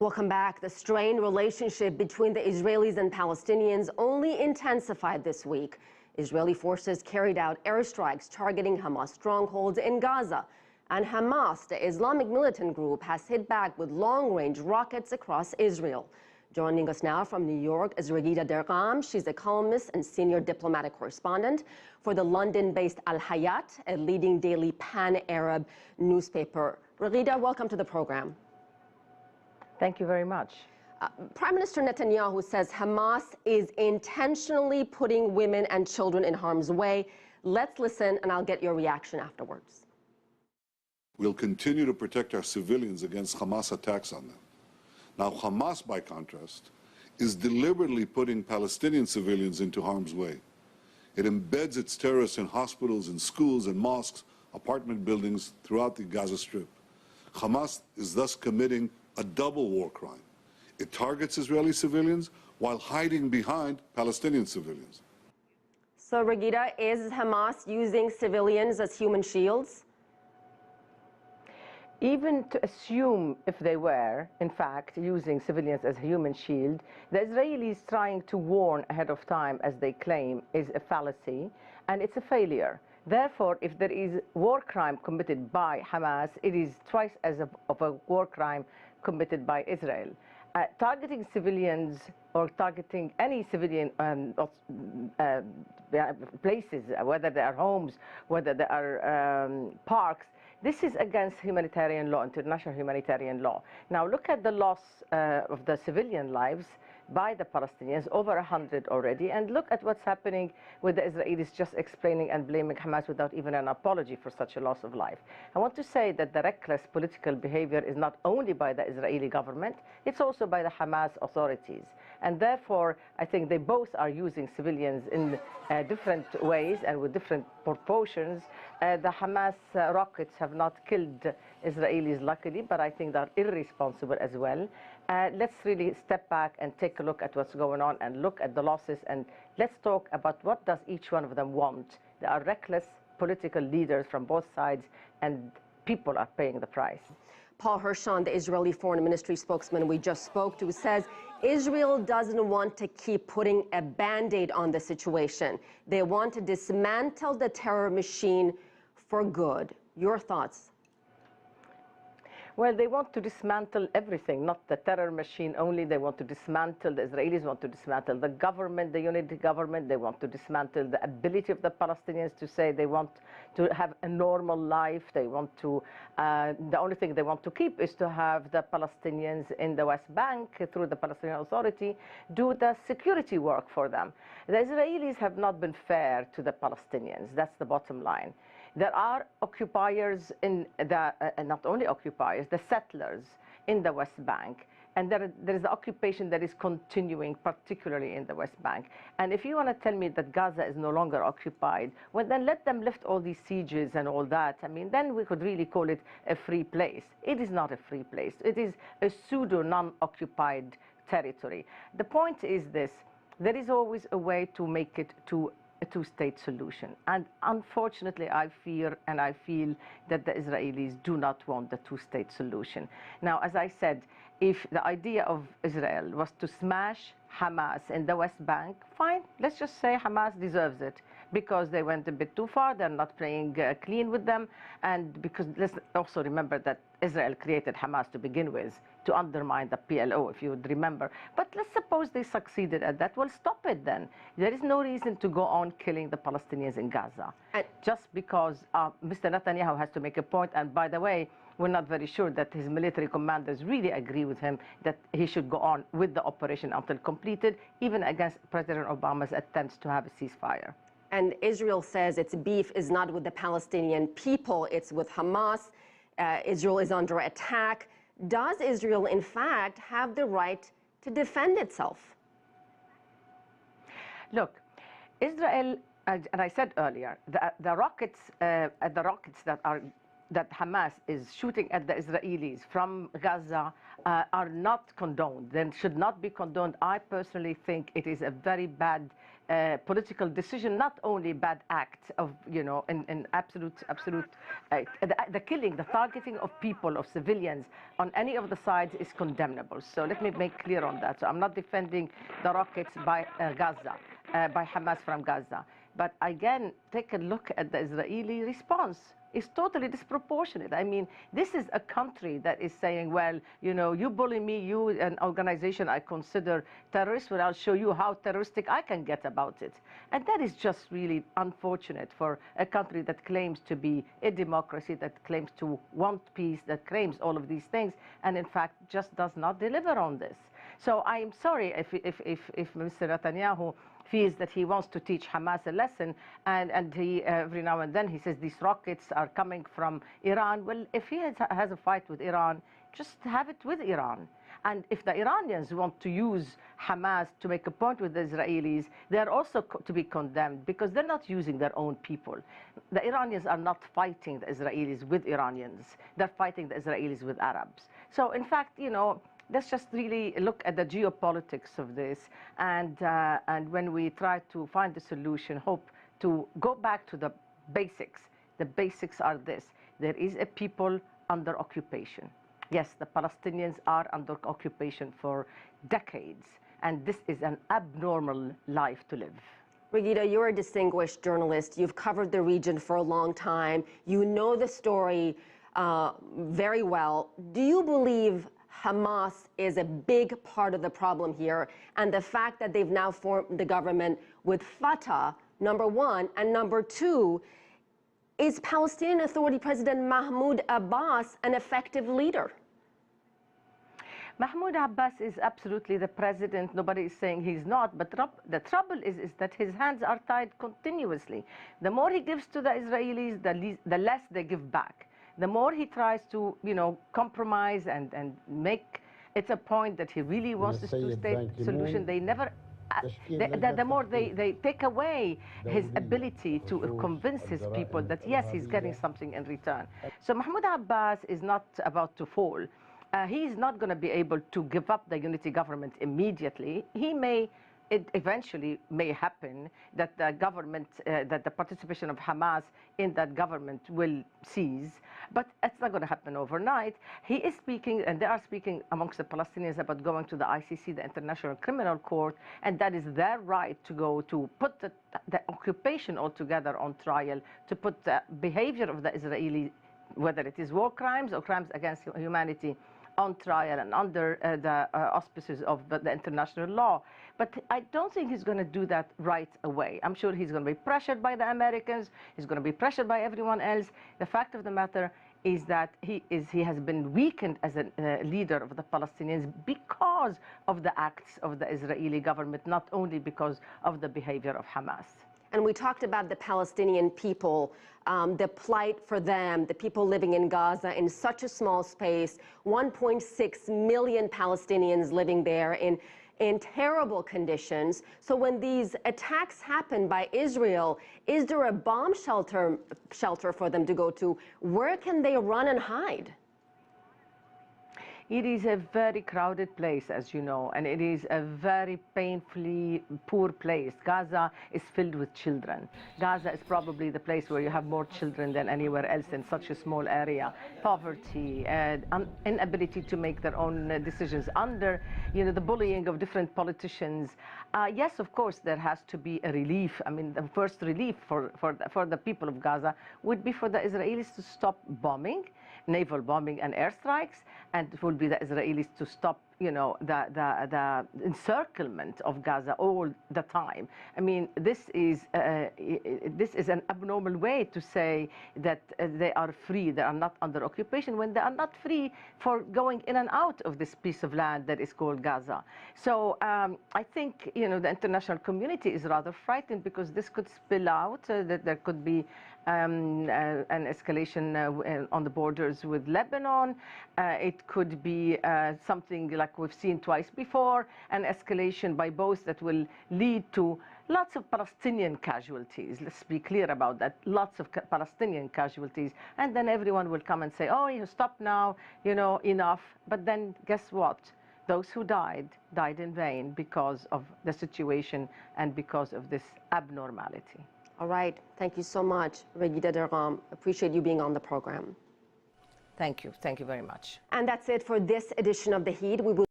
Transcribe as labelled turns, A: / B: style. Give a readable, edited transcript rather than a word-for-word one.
A: Welcome back. The strained relationship between the Israelis and Palestinians only intensified this week. Israeli forces carried out airstrikes targeting Hamas strongholds in Gaza. And Hamas, the Islamic militant group, has hit back with long-range rockets across Israel. Joining us now from New York is Raghida Dergham. She's a columnist and senior diplomatic correspondent for the London-based Al-Hayat, a leading daily pan-Arab newspaper. Raghida, welcome to the program.
B: Thank you very much.
A: Prime Minister Netanyahu says Hamas is intentionally putting women and children in harm's way. Let's listen, and I'll get your reaction afterwards.
C: We'll continue to protect our civilians against Hamas attacks on them. Now, Hamas, by contrast, is deliberately putting Palestinian civilians into harm's way. It embeds its terrorists in hospitals, in schools, in mosques, apartment buildings throughout the Gaza Strip. Hamas is thus committing a double war crime. It targets Israeli civilians while hiding behind Palestinian civilians.
A: So, Raghida, is Hamas using civilians as human shields?
B: Even to assume if they were, in fact, using civilians as a human shield, the Israelis trying to warn ahead of time, as they claim, is a fallacy, and it's a failure. Therefore, if there is war crime committed by Hamas, it is twice as of a war crime committed by Israel. Targeting civilians or targeting any civilian places, whether they are homes, whether they are parks, this is against humanitarian law, international humanitarian law. Now look at the loss of the civilian lives by the Palestinians, over 100 already, and look at what's happening with the Israelis just explaining and blaming Hamas without even an apology for such a loss of life. I want to say that the reckless political behavior is not only by the Israeli government, it's also by the Hamas authorities. And therefore, I think they both are using civilians in different ways and with different proportions. The Hamas rockets have not killed Israelis, luckily, but I think they're irresponsible as well. Let's really step back and take a look at what's going on and look at the losses, and let's talk about what does each one of them want. They are reckless political leaders from both sides, and people are paying the price.
A: Paul Hershon, the Israeli Foreign Ministry spokesman we just spoke to, says Israel doesn't want to keep putting a Band-Aid on the situation. They want to dismantle the terror machine for good. Your thoughts?
B: Well, they want to dismantle everything, not the terror machine only. They want to dismantle, the Israelis want to dismantle the government, the unity government. They want to dismantle the ability of the Palestinians to say they want to have a normal life. They want to, the only thing they want to keep is to have the Palestinians in the West Bank, through the Palestinian Authority, do the security work for them. The Israelis have not been fair to the Palestinians. That's the bottom line. There are occupiers in the, not only occupiers, the settlers in the West Bank. And there is the occupation that is continuing, particularly in the West Bank. And if you want to tell me that Gaza is no longer occupied, well, then let them lift all these sieges and all that. I mean, then we could really call it a free place. It is not a free place. It is a pseudo non-occupied territory. The point is this: there is always a way to make it to a two-state solution. And unfortunately, I fear and I feel that the Israelis do not want the two-state solution. Now, as I said, if the idea of Israel was to smash Hamas in the West Bank, fine, let's just say Hamas deserves it because they went a bit too far, they're not playing clean with them, and because let's also remember that Israel created Hamas to begin with, to undermine the PLO, if you would remember. But let's suppose they succeeded at that. Well, stop it then. There is no reason to go on killing the Palestinians in Gaza. And just because Mr. Netanyahu has to make a point, and by the way, we're not very sure that his military commanders really agree with him that he should go on with the operation until completed, even against President Obama's attempts to have a ceasefire.
A: And Israel says its beef is not with the Palestinian people, it's with Hamas. Israel is under attack. Does Israel, in fact, have the right to defend itself? Look,
B: Israel, and I said earlier, the rockets that Hamas is shooting at the Israelis from Gaza are not condoned. They should not be condoned. I personally think it is a very bad political decision, not only bad acts of, in absolute, the killing, the targeting of people, of civilians on any of the sides is condemnable. So let me make clear on that. So I'm not defending the rockets by Gaza, by Hamas from Gaza. But again, take a look at the Israeli response. It's totally disproportionate. I mean, this is a country that is saying, well, you bully me, you, an organization I consider terrorist, well, I'll show you how terroristic I can get about it. And that is just really unfortunate for a country that claims to be a democracy, that claims to want peace, that claims all of these things, and in fact just does not deliver on this. So I am sorry if Mr. Netanyahu feels that he wants to teach Hamas a lesson, and he every now and then he says these rockets are coming from Iran. Well, if he has a fight with Iran, just have it with Iran. And if the Iranians want to use Hamas to make a point with the Israelis, they're also to be condemned, because they're not using their own people. The Iranians are not fighting the Israelis with Iranians. They're fighting the Israelis with Arabs. So in fact, let's just really look at the geopolitics of this, and when we try to find a solution, hope to go back to the basics. The basics are this: there is a people under occupation. Yes, the Palestinians are under occupation for decades, and this is an abnormal life to live.
A: Raghida, you're a distinguished journalist. You've covered the region for a long time. You know the story very well. Do you believe Hamas is a big part of the problem here, and the fact that they've now formed the government with Fatah, number one, and number two, is Palestinian Authority President Mahmoud Abbas an effective leader?
B: Mahmoud Abbas is absolutely the president. Nobody is saying he's not, but the trouble is that his hands are tied continuously. The more he gives to the Israelis, the less they give back. The more he tries to, compromise and make it a point that he really wants a two-state solution, they never. The more they take away his ability to convince his people that yes, he's getting something in return. So Mahmoud Abbas is not about to fall. He's not going to be able to give up the unity government immediately. It eventually may happen that the government, that the participation of Hamas in that government will cease, but it's not going to happen overnight. He is speaking, and they are speaking amongst the Palestinians about going to the ICC, the International Criminal Court, and that is their right to go to put the occupation altogether on trial, to put the behavior of the Israeli, whether it is war crimes or crimes against humanity, on trial and under the auspices of the international law. But I don't think he's going to do that right away. I'm sure he's going to be pressured by the Americans. He's going to be pressured by everyone else. The fact of the matter is that he has been weakened as a leader of the Palestinians because of the acts of the Israeli government, not only because of the behavior of Hamas.
A: And we talked about the Palestinian people, the plight for them, the people living in Gaza in such a small space, 1.6 million Palestinians living there in terrible conditions. So when these attacks happen by Israel, is there a bomb shelter for them to go to? Where can they run and hide?
B: It is a very crowded place, as you know, and it is a very painfully poor place. Gaza is filled with children. Gaza is probably the place where you have more children than anywhere else in such a small area. Poverty, inability to make their own decisions under, the bullying of different politicians. Yes, of course, there has to be a relief. I mean, the first relief for the people of Gaza would be for the Israelis to stop bombing, naval bombing and airstrikes, and it will be the Israelis to stop, the encirclement of Gaza all the time. I mean, this is an abnormal way to say that they are free, they are not under occupation, when they are not free for going in and out of this piece of land that is called Gaza. So I think, the international community is rather frightened because this could spill out, that there could be an escalation on the borders with Lebanon. It could be something like we've seen twice before, an escalation by both that will lead to lots of Palestinian casualties. Let's be clear about that. Lots of Palestinian casualties. And then everyone will come and say, oh, you stop now, enough. But then guess what? those who died in vain because of the situation and because of this abnormality.
A: All right. Thank you so much, Raghida Dergham. Appreciate you being on the program.
B: Thank you. Thank you very much.
A: And that's it for this edition of The Heat. We will